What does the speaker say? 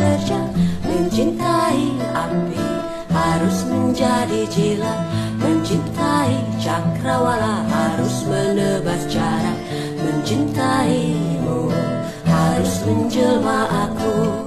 terjang. Mencintai api harus menjadi jilat. Mencintai cakrawala harus menebas jarak. Mencintaimu harus menjelma aku.